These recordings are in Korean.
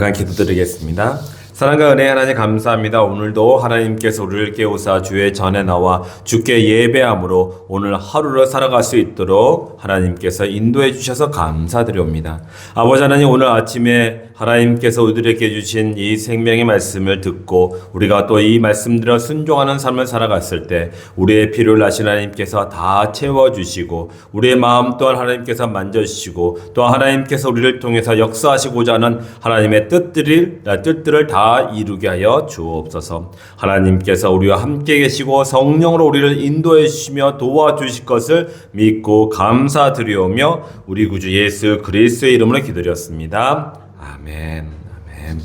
잠깐 기도드리겠습니다. 사랑과 은혜 하나님 감사합니다. 오늘도 하나님께서 우리를 깨우사 주의 전에 나와 주께 예배함으로 오늘 하루를 살아갈 수 있도록 하나님께서 인도해 주셔서 감사드립니다. 아버지 하나님, 오늘 아침에 하나님께서 우리들에게 주신 이 생명의 말씀을 듣고 우리가 또 이 말씀들을 순종하는 삶을 살아갔을 때 우리의 필요를 아신 하나님께서 다 채워주시고 우리의 마음 또한 하나님께서 만져주시고 또 하나님께서 우리를 통해서 역사하시고자 하는 하나님의 뜻들을 다 이루게 하여 주옵소서. 하나님께서 우리와 함께 계시고 성령으로 우리를 인도해 주시며 도와주실 것을 믿고 감사드리오며 우리 구주 예수 그리스도의 이름으로 기도드렸습니다. 아멘. 아멘.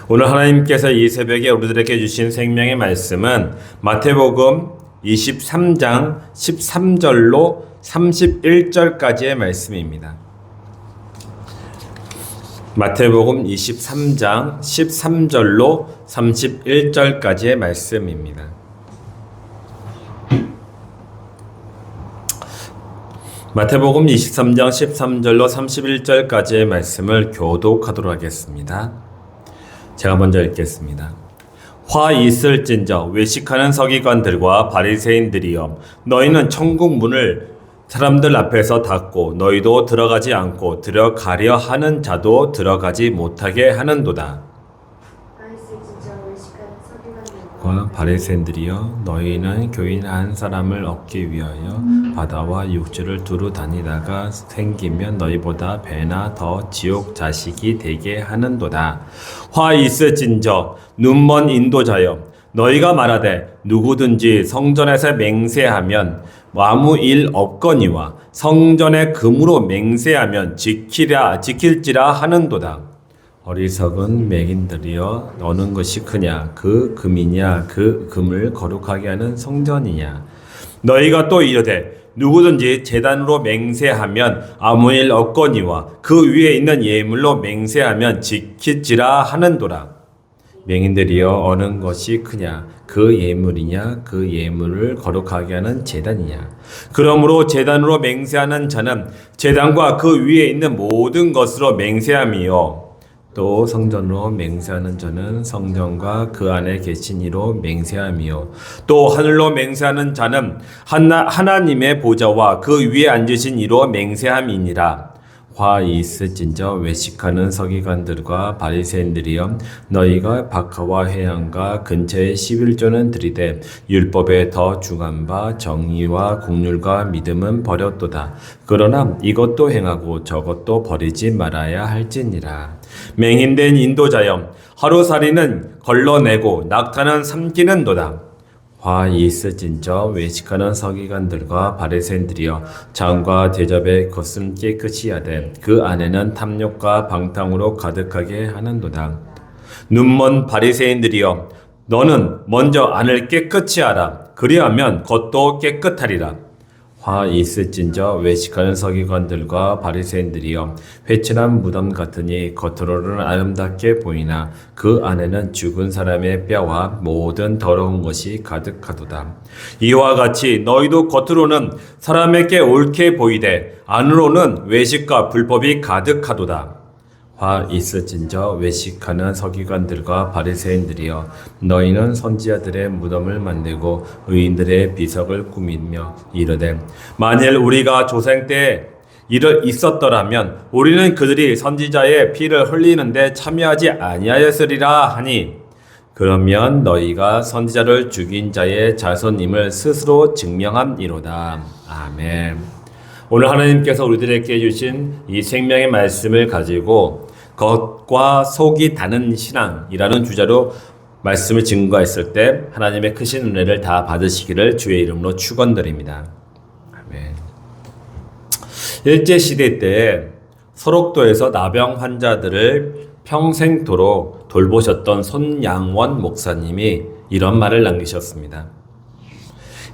오늘 하나님께서 이 새벽에 우리들에게 주신 생명의 말씀은 마태복음 23장 13절로 31절까지의 말씀입니다. 마태복음 23장 13절로 31절까지의 말씀입니다. 마태복음 23장 13절로 31절까지의 말씀을 교독하도록 하겠습니다. 제가 먼저 읽겠습니다. 화 있을진저 외식하는 서기관들과 바리새인들이여, 너희는 천국 문을 사람들 앞에서 닫고 너희도 들어가지 않고 들어가려 하는 자도 들어가지 못하게 하는도다. 바리새인들이여, 너희는 교인 한 사람을 얻기 위하여 바다와 육지를 두루 다니다가 생기면 너희보다 배나 더 지옥 자식이 되게 하는도다. 화 있을진저 눈먼 인도자여, 너희가 말하되 누구든지 성전에서 맹세하면 아무 일 없거니와 성전의 금으로 맹세하면 지킬지라 하는도다. 어리석은 맹인들이여, 어느 것이 크냐? 그 금이냐? 그 금을 거룩하게 하는 성전이냐? 너희가 또 이르되 누구든지 제단으로 맹세하면 아무 일 없거니와 그 위에 있는 예물로 맹세하면 지킬지라 하는도라. 맹인들이여, 어느 것이 크냐? 그 예물이냐? 그 예물을 거룩하게 하는 제단이냐? 그러므로 제단으로 맹세하는 자는 제단과 그 위에 있는 모든 것으로 맹세함이요, 또 성전으로 맹세하는 자는 성전과 그 안에 계신 이로 맹세함이요, 또 하늘로 맹세하는 자는 하나님의 보좌와 그 위에 앉으신 이로 맹세함이니라. 화 있을진저 외식하는 서기관들과 바리새인들이여, 너희가 박하와 회향과 근처에 11조는 드리되 율법에 더 중한 바 정의와 국률과 믿음은 버렸도다. 그러나 이것도 행하고 저것도 버리지 말아야 할지니라. 맹인된 인도자여, 하루살이는 걸러내고 낙타는 삼키는도다. 화 있을진저 외식하는 서기관들과 바리새인들이여, 잔과 대접의 겉은 깨끗이 하되 그 안에는 탐욕과 방탕으로 가득하게 하는도다. 눈먼 바리새인들이여, 너는 먼저 안을 깨끗이 하라. 그리하면 겉도 깨끗하리라. 화 있을진저 외식하는 서기관들과 바리새인들이여, 회칠한 무덤 같으니 겉으로는 아름답게 보이나 그 안에는 죽은 사람의 뼈와 모든 더러운 것이 가득하도다. 이와 같이 너희도 겉으로는 사람에게 옳게 보이되 안으로는 외식과 불법이 가득하도다. 화 있을진저 외식하는 서기관들과 바리새인들이여, 너희는 선지자들의 무덤을 만들고 의인들의 비석을 꾸미며 이르되 만일 우리가 조상 때에 있었더라면 우리는 그들이 선지자의 피를 흘리는데 참여하지 아니하였으리라 하니, 그러면 너희가 선지자를 죽인 자의 자손임을 스스로 증명함이로다. 아멘. 오늘 하나님께서 우리들에게 주신 이 생명의 말씀을 가지고 겉과 속이 다른 신앙이라는 주제로 말씀을 증거했을 때 하나님의 크신 은혜를 다 받으시기를 주의 이름으로 축원드립니다. 아멘. 일제시대 때 설옥도에서 나병 환자들을 평생도록 돌보셨던 손양원 목사님이 이런 말을 남기셨습니다.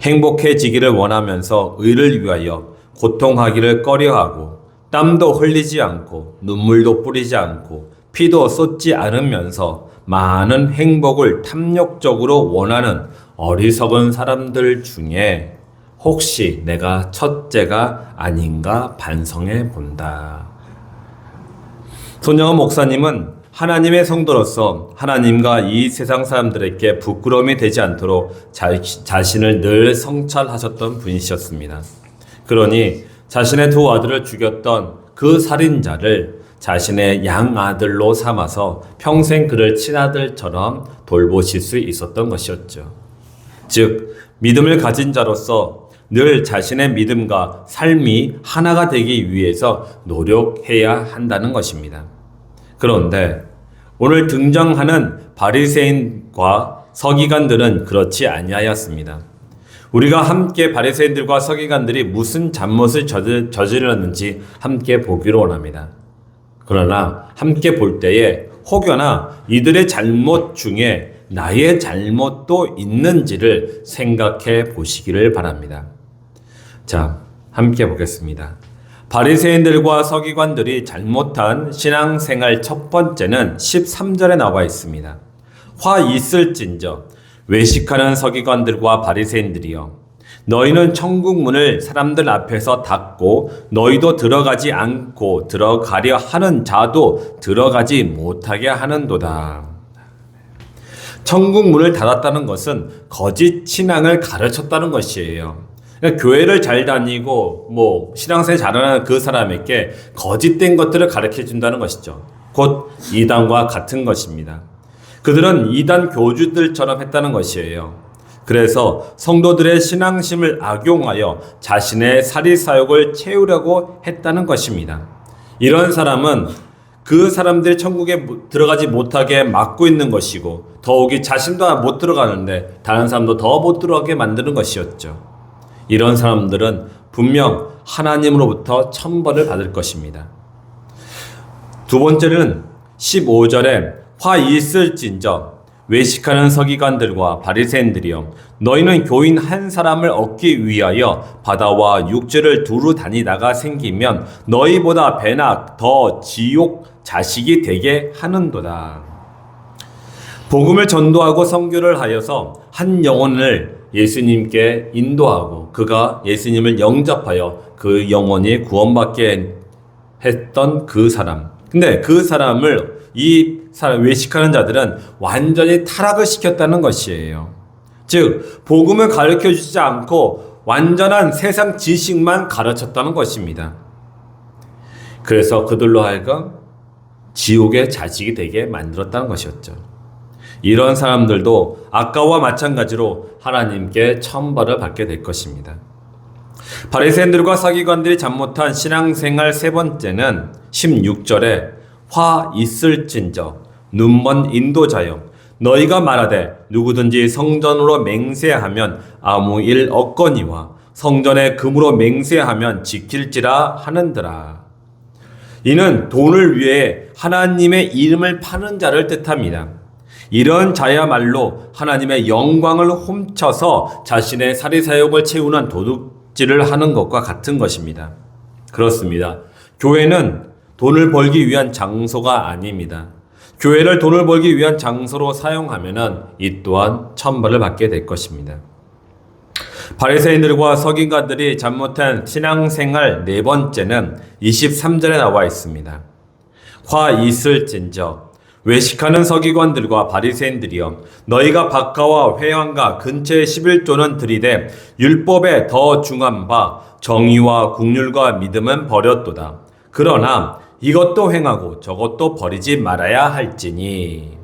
행복해지기를 원하면서 의를 위하여 고통하기를 꺼려하고 땀도 흘리지 않고 눈물도 뿌리지 않고 피도 쏟지 않으면서 많은 행복을 탐욕적으로 원하는 어리석은 사람들 중에 혹시 내가 첫째가 아닌가 반성해 본다. 손영원 목사님은 하나님의 성도로서 하나님과 이 세상 사람들에게 부끄러움이 되지 않도록 자신을 늘 성찰하셨던 분이셨습니다. 그러니 자신의 두 아들을 죽였던 그 살인자를 자신의 양아들로 삼아서 평생 그를 친아들처럼 돌보실 수 있었던 것이었죠. 즉, 믿음을 가진 자로서 늘 자신의 믿음과 삶이 하나가 되기 위해서 노력해야 한다는 것입니다. 그런데 오늘 등장하는 바리새인과 서기관들은 그렇지 아니하였습니다. 우리가 함께 바리새인들과 서기관들이 무슨 잘못을 저질렀는지 함께 보기로 원합니다. 그러나 함께 볼 때에 혹여나 이들의 잘못 중에 나의 잘못도 있는지를 생각해 보시기를 바랍니다. 자, 함께 보겠습니다. 바리새인들과 서기관들이 잘못한 신앙생활 첫 번째는 13절에 나와 있습니다. 화 있을진저 외식하는 서기관들과 바리새인들이여, 너희는 천국 문을 사람들 앞에서 닫고 너희도 들어가지 않고 들어가려 하는 자도 들어가지 못하게 하는도다. 천국 문을 닫았다는 것은 거짓 신앙을 가르쳤다는 것이에요. 그러니까 교회를 잘 다니고 신앙생활 잘하는 그 사람에게 거짓된 것들을 가르쳐 준다는 것이죠. 곧 이단과 같은 것입니다. 그들은 이단 교주들처럼 했다는 것이에요. 그래서 성도들의 신앙심을 악용하여 자신의 사리사욕을 채우려고 했다는 것입니다. 이런 사람은 그 사람들이 천국에 들어가지 못하게 막고 있는 것이고, 더욱이 자신도 못 들어가는데 다른 사람도 더 못 들어가게 만드는 것이었죠. 이런 사람들은 분명 하나님으로부터 천벌을 받을 것입니다. 두 번째는 15절에 화 있을진저 외식하는 서기관들과 바리새인들이여, 너희는 교인 한 사람을 얻기 위하여 바다와 육지를 두루 다니다가 생기면 너희보다 배나 더 지옥 자식이 되게 하는도다. 복음을 전도하고 선교를 하여서 한 영혼을 예수님께 인도하고 그가 예수님을 영접하여 그 영혼이 구원받게 했던 그 사람. 근데 그 사람을 외식하는 자들은 완전히 타락을 시켰다는 것이에요. 즉, 복음을 가르쳐 주지 않고 완전한 세상 지식만 가르쳤다는 것입니다. 그래서 그들로 하여금 지옥의 자식이 되게 만들었다는 것이었죠. 이런 사람들도 아까와 마찬가지로 하나님께 천벌을 받게 될 것입니다. 바리새인들과 서기관들이 잘못한 신앙생활 세 번째는 16절에 화 있을진저 눈먼 인도자여, 너희가 말하되 누구든지 성전으로 맹세하면 아무 일 없거니와 성전에 금으로 맹세하면 지킬지라 하는더라. 이는 돈을 위해 하나님의 이름을 파는 자를 뜻합니다. 이런 자야말로 하나님의 영광을 훔쳐서 자신의 사리사욕을 채우는 도둑질을 하는 것과 같은 것입니다. 그렇습니다. 교회는 돈을 벌기 위한 장소가 아닙니다. 교회를 돈을 벌기 위한 장소로 사용하면 이 또한 천벌을 받게 될 것입니다. 바리새인들과 서기관들이 잘못한 신앙생활 네 번째는 23절에 나와 있습니다. 화 있을진저 외식하는 서기관들과 바리새인들이여, 너희가 박하와 회당과 근처의 11조는 들이되 율법에 더 중한 바 정의와 국률과 믿음은 버렸도다. 그러나 이것도 행하고 저것도 버리지 말아야 할지니.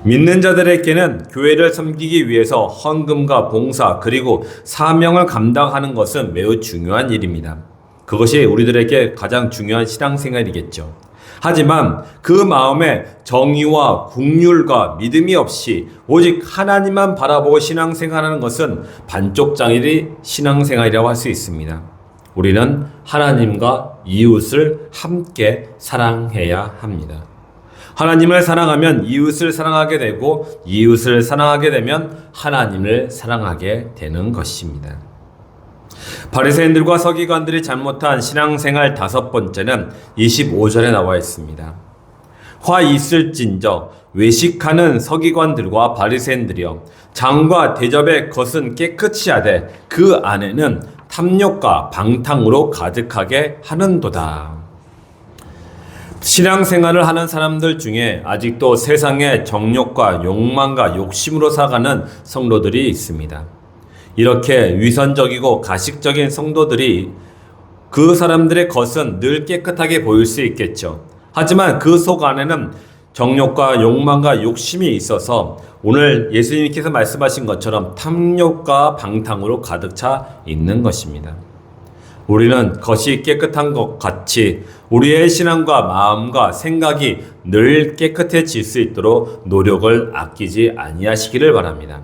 믿는 자들에게는 교회를 섬기기 위해서 헌금과 봉사 그리고 사명을 감당하는 것은 매우 중요한 일입니다. 그것이 우리들에게 가장 중요한 신앙생활이겠죠. 하지만 그 마음에 정의와 국률과 믿음이 없이 오직 하나님만 바라보고 신앙생활하는 것은 반쪽짜리 신앙생활이라고 할 수 있습니다. 우리는 하나님과 이웃을 함께 사랑해야 합니다. 하나님을 사랑하면 이웃을 사랑하게 되고, 이웃을 사랑하게 되면 하나님을 사랑하게 되는 것입니다. 바리새인들과 서기관들이 잘못한 신앙생활 다섯 번째는 25절에 나와 있습니다. 화 있을진저 외식하는 서기관들과 바리새인들이여, 장과 대접의 것은 깨끗이 하되 그 안에는 탐욕과 방탕으로 가득하게 하는도다. 신앙생활을 하는 사람들 중에 아직도 세상의 정욕과 욕망과 욕심으로 살아가는 성도들이 있습니다. 이렇게 위선적이고 가식적인 성도들이 그 사람들의 겉은 늘 깨끗하게 보일 수 있겠죠. 하지만 그 속 안에는 정욕과 욕망과 욕심이 있어서 오늘 예수님께서 말씀하신 것처럼 탐욕과 방탕으로 가득 차 있는 것입니다. 우리는 겉이 깨끗한 것 같이 우리의 신앙과 마음과 생각이 늘 깨끗해질 수 있도록 노력을 아끼지 아니하시기를 바랍니다.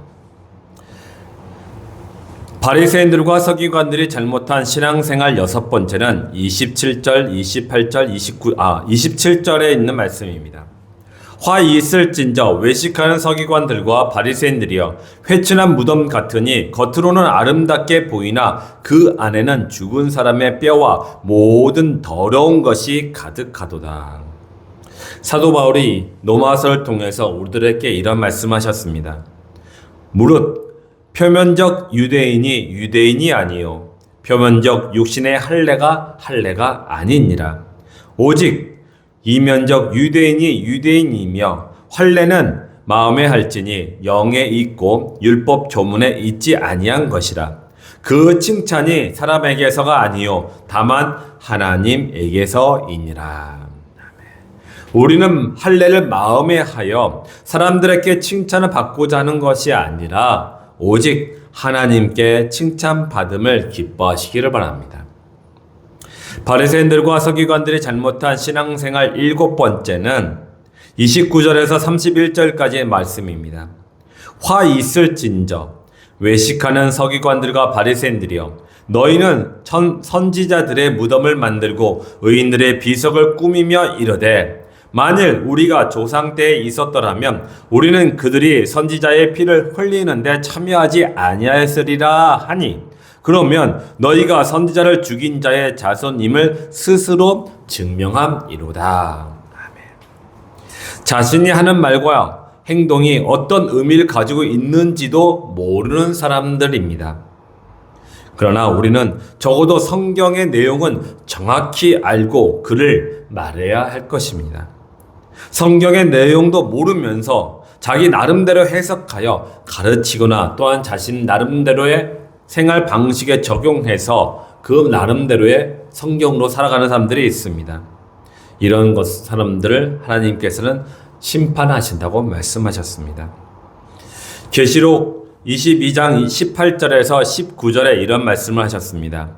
바리새인들과 서기관들이 잘못한 신앙생활 6번째는 27절, 28절, 27절에 있는 말씀입니다. 화 있을진저 외식하는 서기관들과 바리새인들이여 회춘한 무덤 같으니 겉으로는 아름답게 보이나 그 안에는 죽은 사람의 뼈와 모든 더러운 것이 가득하도다. 사도 바울이 로마서를 통해서 우리들에게 이런 말씀하셨습니다. 무릇 표면적 유대인이 유대인이 아니요 표면적 육신의 할례가 아니니라. 오직 이면적 유대인이 유대인이며 할례는 마음에 할지니 영에 있고 율법 조문에 있지 아니한 것이라. 그 칭찬이 사람에게서가 아니요 다만 하나님에게서이니라. 우리는 할례를 마음에 하여 사람들에게 칭찬을 받고자 하는 것이 아니라 오직 하나님께 칭찬받음을 기뻐하시기를 바랍니다. 바리새인들과 서기관들이 잘못한 신앙생활 7번째는 29절에서 31절까지의 말씀입니다. 화 있을진저 외식하는 서기관들과 바리새인들이여 너희는 선지자들의 무덤을 만들고 의인들의 비석을 꾸미며 이르되 만일 우리가 조상 때에 있었더라면 우리는 그들이 선지자의 피를 흘리는데 참여하지 아니하였으리라 하니 그러면 너희가 선지자를 죽인 자의 자손임을 스스로 증명함이로다. 아멘. 자신이 하는 말과 행동이 어떤 의미를 가지고 있는지도 모르는 사람들입니다. 그러나 우리는 적어도 성경의 내용은 정확히 알고 그를 말해야 할 것입니다. 성경의 내용도 모르면서 자기 나름대로 해석하여 가르치거나 또한 자신 나름대로의 생활 방식에 적용해서 그 나름대로의 성경으로 살아가는 사람들이 있습니다. 이런 사람들을 하나님께서는 심판하신다고 말씀하셨습니다. 계시록 22장 18절에서 19절에 이런 말씀을 하셨습니다.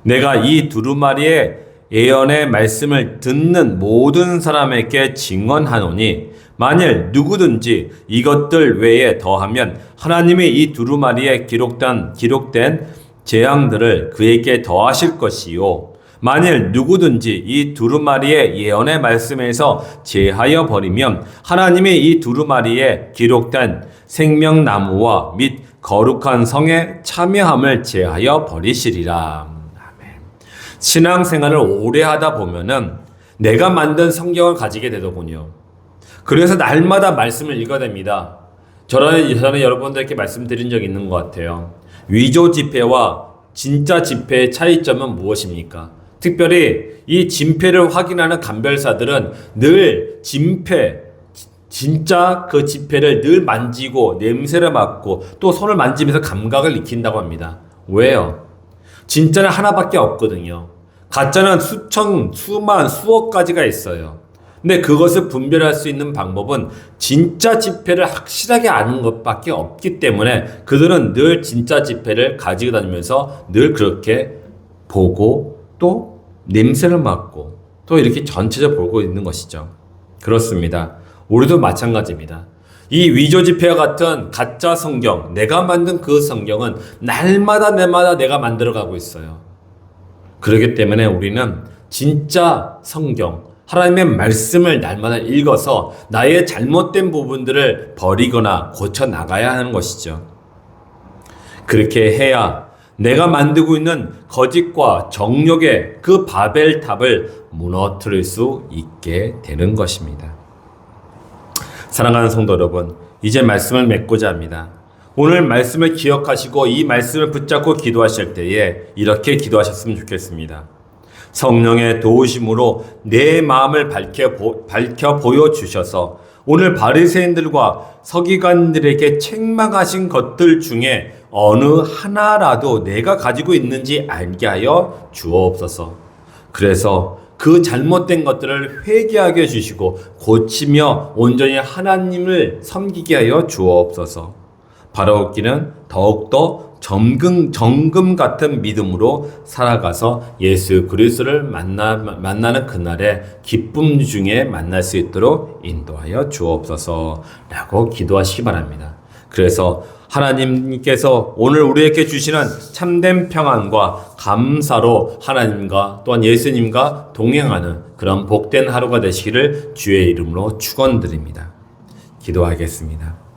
내가 이 두루마리의 예언의 말씀을 듣는 모든 사람에게 증언하노니 만일 누구든지 이것들 외에 더하면 하나님이 이 두루마리에 기록된 재앙들을 그에게 더하실 것이요 만일 누구든지 이 두루마리의 예언의 말씀에서 제하여 버리면 하나님이 이 두루마리에 기록된 생명나무와 및 거룩한 성에 참여함을 제하여 버리시리라. 신앙생활을 오래 하다 보면은 내가 만든 성경을 가지게 되더군요. 그래서 날마다 말씀을 읽어야 됩니다. 저는 여러분들께 말씀드린 적이 있는 것 같아요. 위조 지폐와 진짜 지폐의 차이점은 무엇입니까? 특별히 이 진폐를 확인하는 감별사들은 늘 진짜 그 지폐를 늘 만지고 냄새를 맡고 또 손을 만지면서 감각을 익힌다고 합니다. 왜요? 진짜는 하나밖에 없거든요. 가짜는 수천, 수만, 수억 가지가 있어요. 근데 그것을 분별할 수 있는 방법은 진짜 지폐를 확실하게 아는 것밖에 없기 때문에 그들은 늘 진짜 지폐를 가지고 다니면서 늘 그렇게 보고 또 냄새를 맡고 또 이렇게 전체적으로 보고 있는 것이죠. 그렇습니다. 우리도 마찬가지입니다. 이 위조 지폐와 같은 가짜 성경, 내가 만든 그 성경은 날마다 내가 만들어가고 있어요. 그렇기 때문에 우리는 진짜 성경, 하나님의 말씀을 날마다 읽어서 나의 잘못된 부분들을 버리거나 고쳐 나가야 하는 것이죠. 그렇게 해야 내가 만들고 있는 거짓과 정욕의 그 바벨탑을 무너뜨릴 수 있게 되는 것입니다. 사랑하는 성도 여러분, 이제 말씀을 맺고자 합니다. 오늘 말씀을 기억하시고 이 말씀을 붙잡고 기도하실 때에 이렇게 기도하셨으면 좋겠습니다. 성령의 도우심으로 내 마음을 밝혀 보여주셔서 오늘 바리새인들과 서기관들에게 책망하신 것들 중에 어느 하나라도 내가 가지고 있는지 알게 하여 주옵소서. 그래서 그 잘못된 것들을 회개하게 해주시고 고치며 온전히 하나님을 섬기게 하여 주옵소서. 바라옵기는 더욱더 정금 같은 믿음으로 살아가서 예수 그리스도를 만나는 그날에 기쁨 중에 만날 수 있도록 인도하여 주옵소서 라고 기도하시기 바랍니다. 그래서 하나님께서 오늘 우리에게 주시는 참된 평안과 감사로 하나님과 또한 예수님과 동행하는 그런 복된 하루가 되시기를 주의 이름으로 축원드립니다. 기도하겠습니다.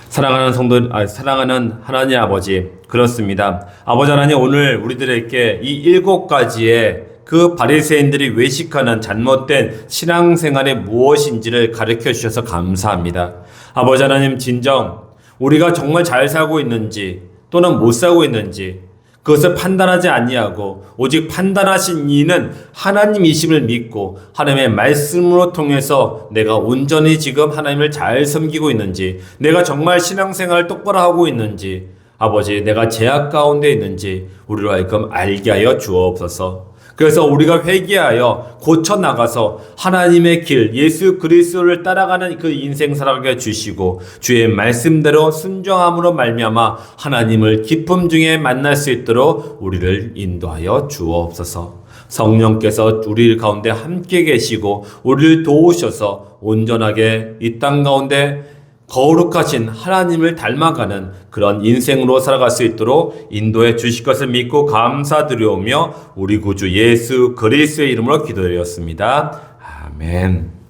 사랑하는 하나님 아버지, 그렇습니다. 아버지 하나님, 오늘 우리들에게 이 7가지의 그 바리새인들이 외식하는 잘못된 신앙생활이 무엇인지를 가르쳐 주셔서 감사합니다. 아버지 하나님, 진정 우리가 정말 잘 살고 있는지 또는 못 살고 있는지 그것을 판단하지 아니하고 오직 판단하신 이는 하나님이심을 믿고 하나님의 말씀으로 통해서 내가 온전히 지금 하나님을 잘 섬기고 있는지, 내가 정말 신앙생활을 똑바로 하고 있는지, 아버지 내가 죄악 가운데 있는지 우리로 하여금 알게 하여 주옵소서. 그래서 우리가 회개하여 고쳐나가서 하나님의 길, 예수 그리스도를 따라가는 그 인생 살아가게 주시고 주의 말씀대로 순종함으로 말미암아 하나님을 기쁨 중에 만날 수 있도록 우리를 인도하여 주옵소서. 성령께서 우리 가운데 함께 계시고 우리를 도우셔서 온전하게 이 땅 가운데 거룩하신 하나님을 닮아가는 그런 인생으로 살아갈 수 있도록 인도해 주실 것을 믿고 감사드리오며 우리 구주 예수 그리스도의 이름으로 기도드렸습니다. 아멘.